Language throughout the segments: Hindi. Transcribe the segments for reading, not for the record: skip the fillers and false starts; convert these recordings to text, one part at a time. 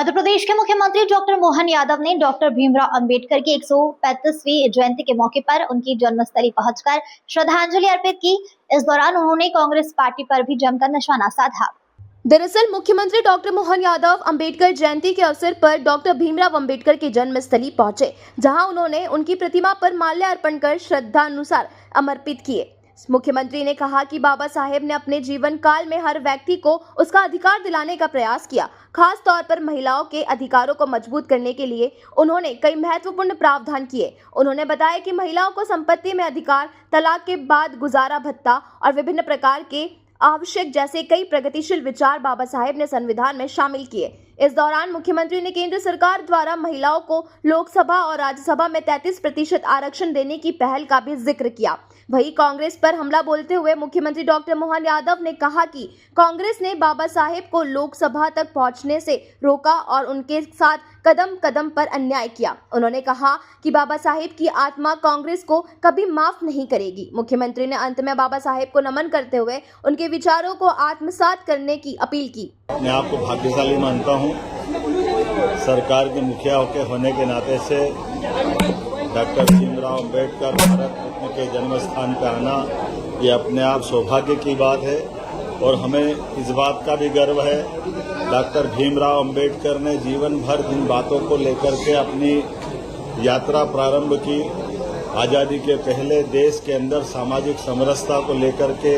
मध्य प्रदेश के मुख्यमंत्री डॉक्टर मोहन यादव ने डॉक्टर भीमराव अंबेडकर की 135वीं जयंती के मौके पर उनकी जन्मस्थली पहुंचकर श्रद्धांजलि अर्पित की। इस दौरान उन्होंने कांग्रेस पार्टी पर भी जमकर निशाना साधा। दरअसल मुख्यमंत्री डॉक्टर मोहन यादव अंबेडकर जयंती के अवसर पर डॉक्टर भीमराव अंबेडकर की जन्मस्थली पहुंचे, जहां उन्होंने उनकी प्रतिमा पर माल्यार्पण कर श्रद्धानुसार समर्पित किए। मुख्यमंत्री ने कहा कि बाबा साहेब ने अपने जीवन काल में हर व्यक्ति को उसका अधिकार दिलाने का प्रयास किया। खास तौर पर महिलाओं के अधिकारों को मजबूत करने के लिए उन्होंने कई महत्वपूर्ण प्रावधान किए। उन्होंने बताया कि महिलाओं को संपत्ति में अधिकार, तलाक के बाद गुजारा भत्ता और विभिन्न प्रकार के आवश्यक जैसे कई प्रगतिशील विचार बाबा साहेब ने संविधान में शामिल किए। इस दौरान मुख्यमंत्री ने केंद्र सरकार द्वारा महिलाओं को लोकसभा और राज्यसभा में 33% आरक्षण देने की पहल का भी जिक्र किया। वहीं कांग्रेस पर हमला बोलते हुए मुख्यमंत्री डॉक्टर मोहन यादव ने कहा कि कांग्रेस ने बाबा साहेब को लोकसभा तक पहुंचने से रोका और उनके साथ कदम कदम पर अन्याय किया। उन्होंने कहा कि बाबा साहेब की आत्मा कांग्रेस को कभी माफ नहीं करेगी। मुख्यमंत्री ने अंत में बाबा साहेब को नमन करते हुए उनके विचारों को आत्मसात करने की अपील की। मैं आपको भाग्यशाली मानता हूं। सरकार के मुखिया होने के नाते से डॉक्टर भीमराव अंबेडकर भारत रत्न के जन्म स्थान पर आना ये अपने आप सौभाग्य की बात है और हमें इस बात का भी गर्व है। डॉक्टर भीमराव अंबेडकर ने जीवन भर जिन बातों को लेकर के अपनी यात्रा प्रारंभ की, आज़ादी के पहले देश के अंदर सामाजिक समरसता को लेकर के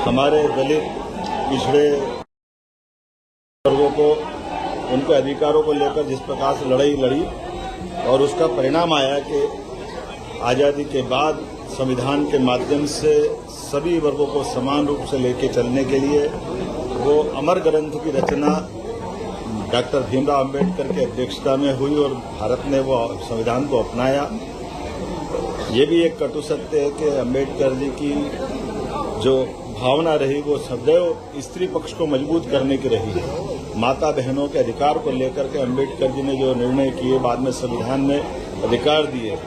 हमारे दलित पिछड़े वर्गों को उनके अधिकारों को लेकर जिस प्रकार से लड़ाई लड़ी और उसका परिणाम आया कि आज़ादी के बाद संविधान के माध्यम से सभी वर्गों को समान रूप से लेके चलने के लिए वो अमर ग्रंथ की रचना डॉक्टर भीमराव अंबेडकर की अध्यक्षता में हुई और भारत ने वो संविधान को अपनाया। ये भी एक कटु सत्य है कि अंबेडकर जी की जो भावना रही वो सदैव स्त्री पक्ष को मजबूत करने की रही है। माता बहनों के अधिकार को लेकर के अंबेडकर जी ने जो निर्णय किए, बाद में संविधान में अधिकार दिए,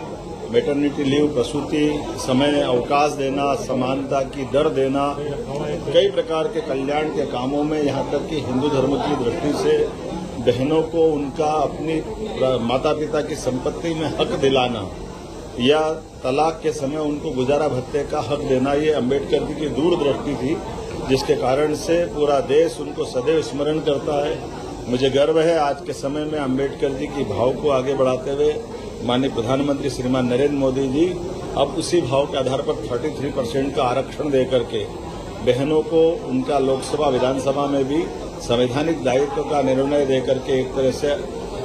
मैटरनिटी लीव, प्रसूति समय अवकाश देना, समानता की दर देना, कई प्रकार के कल्याण के कामों में, यहाँ तक कि हिंदू धर्म की दृष्टि से बहनों को उनका अपनी माता पिता की संपत्ति में हक दिलाना या तलाक के समय उनको गुजारा भत्ते का हक देना, ये अंबेडकर जी की दूरदृष्टि थी, जिसके कारण से पूरा देश उनको सदैव स्मरण करता है। मुझे गर्व है आज के समय में अंबेडकर जी की भाव को आगे बढ़ाते हुए माननीय प्रधानमंत्री श्रीमान नरेंद्र मोदी जी अब उसी भाव के आधार पर 33% का आरक्षण देकर के बहनों को उनका लोकसभा विधानसभा में भी संवैधानिक दायित्व का निर्णय देकर के एक तरह से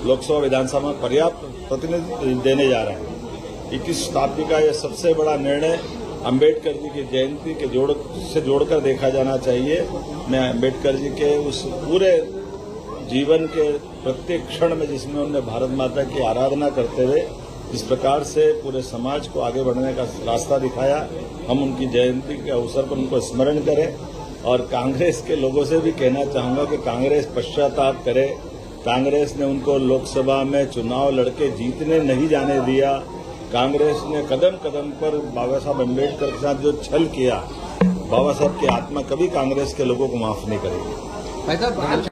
लोकसभा विधानसभा में पर्याप्त प्रतिनिधि देने जा रहे हैं। 21 शताब्दी का यह सबसे बड़ा निर्णय अंबेडकर जी की जयंती के जोड़कर देखा जाना चाहिए। मैं अंबेडकर जी के उस पूरे जीवन के प्रत्येक क्षण में जिसमें उन्होंने भारत माता की आराधना करते हुए जिस प्रकार से पूरे समाज को आगे बढ़ने का रास्ता दिखाया, हम उनकी जयंती के अवसर पर उनको स्मरण करें। और कांग्रेस के लोगों से भी कहना चाहूंगा कि कांग्रेस पश्चाताप करे। कांग्रेस ने उनको लोकसभा में चुनाव लड़के जीतने नहीं जाने दिया। कांग्रेस ने कदम कदम पर बाबा साहब अंबेडकर के साथ जो छल किया, बाबा साहब की आत्मा कभी कांग्रेस के लोगों को माफ नहीं करेगी।